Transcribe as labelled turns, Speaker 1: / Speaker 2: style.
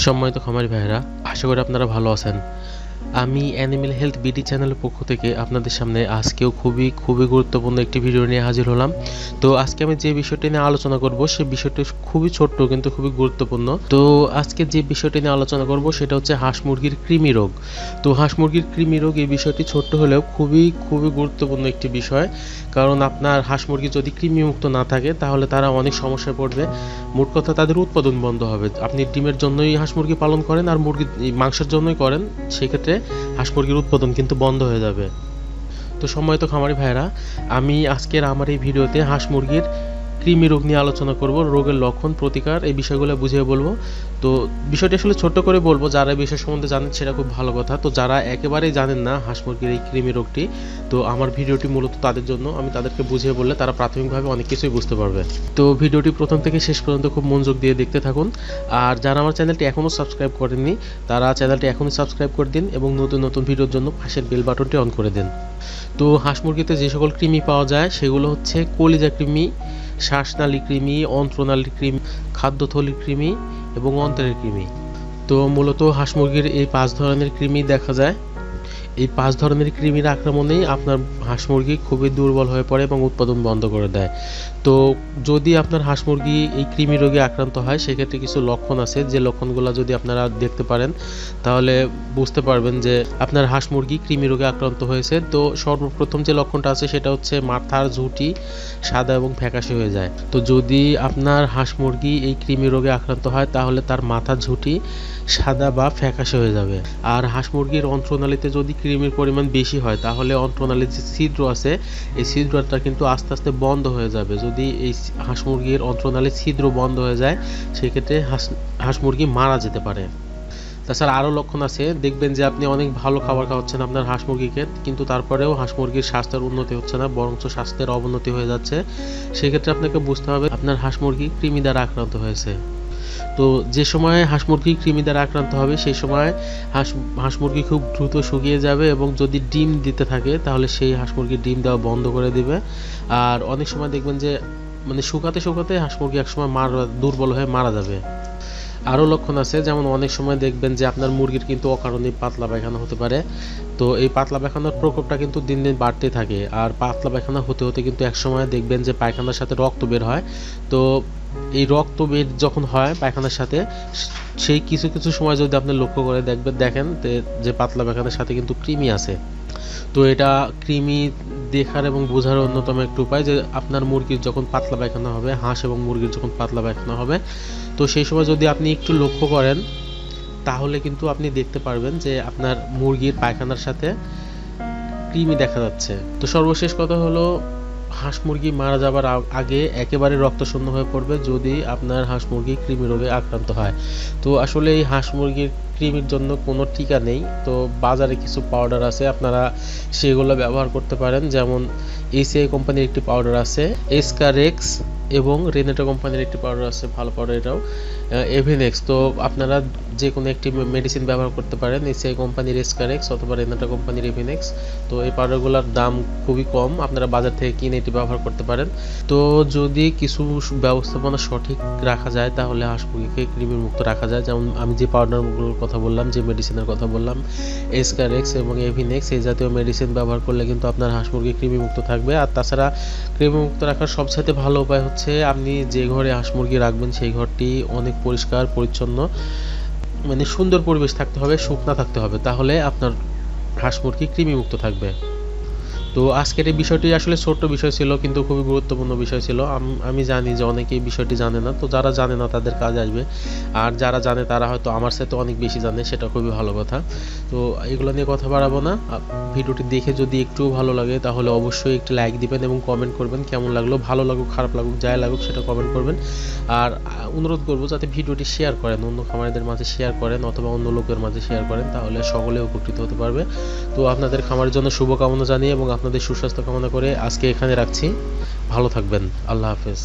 Speaker 1: সম্মানিত খামারি ভাইরা, আশা করি আপনারা ভালো আছেন। আমি অ্যানিমেল হেলথ বিডি চ্যানেলের পক্ষ থেকে আপনাদের সামনে আজকেও খুবই গুরুত্বপূর্ণ একটি ভিডিও নিয়ে হাজির হলাম। তো আজকে আমি যে বিষয়টি নিয়ে আলোচনা করব সেই বিষয়টি খুবই ছোট্ট কিন্তু খুবই গুরুত্বপূর্ণ। তো আজকে যে বিষয়টি নিয়ে আলোচনা করব সেটা হচ্ছে হাঁস মুরগির কৃমি রোগ। তো হাঁস মুরগির কৃমি রোগ এই বিষয়টি ছোট্ট হলেও খুবই গুরুত্বপূর্ণ একটি বিষয়। কারণ আপনার হাঁস মুরগি যদি কৃমিমুক্ত না থাকে তাহলে তারা অনেক সমস্যায় পড়বে। মোট কথা তাদের উৎপাদন বন্ধ হবে। আপনি ডিমের জন্যই হাঁস মুরগি পালন করেন আর মুরগি মাংসের জন্যই করেন, সেক্ষেত্রে হাঁস মুরগির উৎপাদন কিন্তু বন্ধ হয়ে যাবে। তো সম্মানিত খামারি ভাইরা, আমি আজকের আমার এই ভিডিওতে হাঁস মুরগির কৃমি রোগ নিয়ে আলোচনা করব, রোগের লক্ষণ, প্রতিকার, এই বিষয়গুলো বুঝিয়ে বলবো। তো বিষয়টি আসলে ছোট্ট করে বলবো, যারা এই বিষয় সম্বন্ধে জানেন সেটা খুব ভালো কথা। তো যারা একেবারেই জানেন না হাঁস মুরগির এই কৃমি রোগটি, তো আমার ভিডিওটি মূলত তাদের জন্য। আমি তাদেরকে বুঝিয়ে বললে তারা প্রাথমিকভাবে অনেক কিছুই বুঝতে পারবে। তো ভিডিওটি প্রথম থেকে শেষ পর্যন্ত খুব মনোযোগ দিয়ে দেখতে থাকুন। আর যারা আমার চ্যানেলটি এখনও সাবস্ক্রাইব করেননি তারা চ্যানেলটি এখনই সাবস্ক্রাইব করে দিন এবং নতুন ভিডিওর জন্য পাশের বেল বাটনটি অন করে দিন। তো হাঁস মুরগিতে যে সকল কৃমি পাওয়া যায় সেগুলো হচ্ছে কলিজা কৃমি, শ্বাসনালী কৃমি, অন্ত্রনালী কৃমি, খাদ্যথলির কৃমি এবং অন্ত্রের কৃমি। তো মূলত হাঁস মুরগির এই 5 ধরনের কৃমি দেখা যায়। এই 5 ধরনের কৃমির আক্রমণেই আপনার হাঁস মুরগি খুবই দুর্বল হয়ে পড়ে এবং উৎপাদন বন্ধ করে দেয়। তো যদি আপনার হাঁস মুরগি এই কৃমি রোগে আক্রান্ত হয় সেক্ষেত্রে কিছু লক্ষণ আছে, যে লক্ষণগুলো যদি আপনারা দেখতে পারেন তাহলে বুঝতে পারবেন যে আপনার হাঁস মুরগি কৃমি রোগে আক্রান্ত হয়েছে। তো সর্বপ্রথম যে লক্ষণটা আছে সেটা হচ্ছে মাথার ঝুঁটি সাদা এবং ফ্যাকাশে হয়ে যায়। তো যদি আপনার হাঁস মুরগি এই কৃমি রোগে আক্রান্ত হয় তাহলে তার মাথার ঝুঁটি সাদা বা ফ্যাকাশে হয়ে যাবে। আর হাঁস মুরগির অন্ত্রনালীতে যদি কৃমির পরিমাণ বেশি হয় তাহলে অন্ত্রনালীর যে ছিদ্র আছে এই ছিদ্রটা কিন্তু আস্তে আস্তে বন্ধ হয়ে যাবে। যদি এই হাঁস মুরগির অন্ত্রনালীর ছিদ্র বন্ধ হয়ে যায় সেক্ষেত্রে হাঁস মুরগি মারা যেতে পারে। তাছাড়া আরও লক্ষণ আছে, দেখবেন যে আপনি অনেক ভালো খাবার খাওয়াচ্ছেন আপনার হাঁস মুরগিকে, কিন্তু তারপরেও হাঁস মুরগির স্বাস্থ্যের উন্নতি হচ্ছে না, বরঞ্চ স্বাস্থ্যের অবনতি হয়ে যাচ্ছে। সেক্ষেত্রে আপনাকে বুঝতে হবে আপনার হাঁস মুরগি কৃমি দ্বারা আক্রান্ত হয়েছে। তো যে সময় হাঁস মুরগি কৃমি দ্বারা আক্রান্ত হবে সেই সময় হাঁস মুরগি খুব দ্রুত শুকিয়ে যাবে এবং যদি ডিম দিতে থাকে তাহলে সেই হাঁস মুরগি ডিম দেওয়া বন্ধ করে দিবে। আর অনেক সময় দেখবেন যে শুকাতে হাঁস মুরগি একসময় দুর্বল হয়ে মারা যাবে। আরও লক্ষণ আছে, যেমন অনেক সময় দেখবেন যে আপনার মুরগির কিন্তু অকারণে পাতলা পায়খানা হতে পারে। তো এই পাতলা পায়খানার প্রকোপটা কিন্তু দিন দিন বাড়তে থাকে। আর পাতলা পায়খানা হতে কিন্তু একসময় দেখবেন যে পায়খানার সাথে রক্ত বের হয়। তো এই রক্ত বের যখন হয় পায়খানার সাথে, সেই কিছু সময় যদি আপনি লক্ষ্য করে দেখেন যে পাতলা পায়খানার সাথে কিন্তু কৃমি আছে। তো এটা কৃমি দেখার এবং বোঝার অন্যতম একটি উপায় যে আপনার মুরগির যখন পাতলা পায়খানা হবে, হাঁস এবং মুরগির যখন পাতলা পায়খানা হবে, তো সেই সময় যদি আপনি একটু লক্ষ্য করেন তাহলে কিন্তু আপনি দেখতে পারবেন যে আপনার মুরগির পায়খানার সাথে কৃমি দেখা যাচ্ছে। তো সর্বশেষ কথা হলো, হাঁস মুরগি মারা যাবার আগে একেবারে রক্তশূন্য হয়ে পড়বে যদি আপনার হাঁস মুরগি কৃমি রোগে আক্রান্ত হয়। তো আসলে এই হাঁস মুরগির কৃমির জন্য কোনো টিকা নেই। তো বাজারে কিছু পাউডার আছে, আপনারা সেগুলো ব্যবহার করতে পারেন। যেমন এসিআই কোম্পানির একটি পাউডার আছে, এসকারেক্স, এবং রেনেটো কোম্পানির একটি পাউডার আছে, ভালো পাউডার এটাও, এভিনেক্স। তো আপনারা যে কোনো একটি মেডিসিন ব্যবহার করতে পারেন, এসিআই কোম্পানির এসকারেক্স অথবা রেনেটো কোম্পানির এভিনেক্স। তো এই পাউডারগুলোর দাম খুবই কম, আপনারা বাজার থেকে কিনে এটি ব্যবহার করতে পারেন। তো যদি কিছু ব্যবস্থাপনা সঠিক রাখা যায় তাহলে হাঁস মুরগিকে কৃমি মুক্ত রাখা যায়। যেমন আমি যে পাউডারগুলোর কথা বললাম, যে মেডিসিনের কথা বললাম, এসকারেক্স এবং এভিনেক্স, এই জাতীয় মেডিসিন ব্যবহার করলে কিন্তু আপনার হাঁস মুরগি কৃমি মুক্ত থাকবে। আর তাছাড়া কৃমি মুক্ত রাখার সবচাইতে ভালো উপায় হচ্ছে আপনি যে ঘরে হাঁস মুরগি রাখবেন সেই ঘরটি অনেক পরিষ্কার পরিচ্ছন্ন, সুন্দর পরিবেশ থাকতে হবে, শুকনা থাকতে হবে, তাহলে আপনার হাঁস মুরগি কৃমি মুক্ত থাকবে। তো আজকের এই বিষয়টি আসলে ছোট্ট বিষয় ছিল কিন্তু খুবই গুরুত্বপূর্ণ বিষয় ছিল। আমি জানি যে অনেকেই বিষয়টি জানে না, তো যারা জানে না তাদের কাজে আসবে। আর যারা জানে তারা হয়তো আমার সাথে অনেক বেশি জানে, সেটা খুবই ভালো কথা। তো এগুলো নিয়ে কথা বাড়াবো না। ভিডিওটি দেখে যদি একটু ভালো লাগে তাহলে অবশ্যই একটি লাইক দিবেন এবং কমেন্ট করবেন কেমন লাগলো, ভালো লাগুক খারাপ লাগুক যাই লাগুক সেটা কমেন্ট করবেন। আর অনুরোধ করবো যাতে ভিডিওটি শেয়ার করেন, অন্য খামারিদের মাঝে শেয়ার করেন অথবা অন্য লোকের মাঝে শেয়ার করেন, তাহলে সকলে উপকৃত হতে পারবে। তো আপনাদের খামারের জন্য শুভকামনা জানিয়ে এবং আপনাদের সুস্বাস্থ্য কামনা করে আজকে এখানে রাখছি। ভালো থাকবেন। আল্লাহ হাফেজ।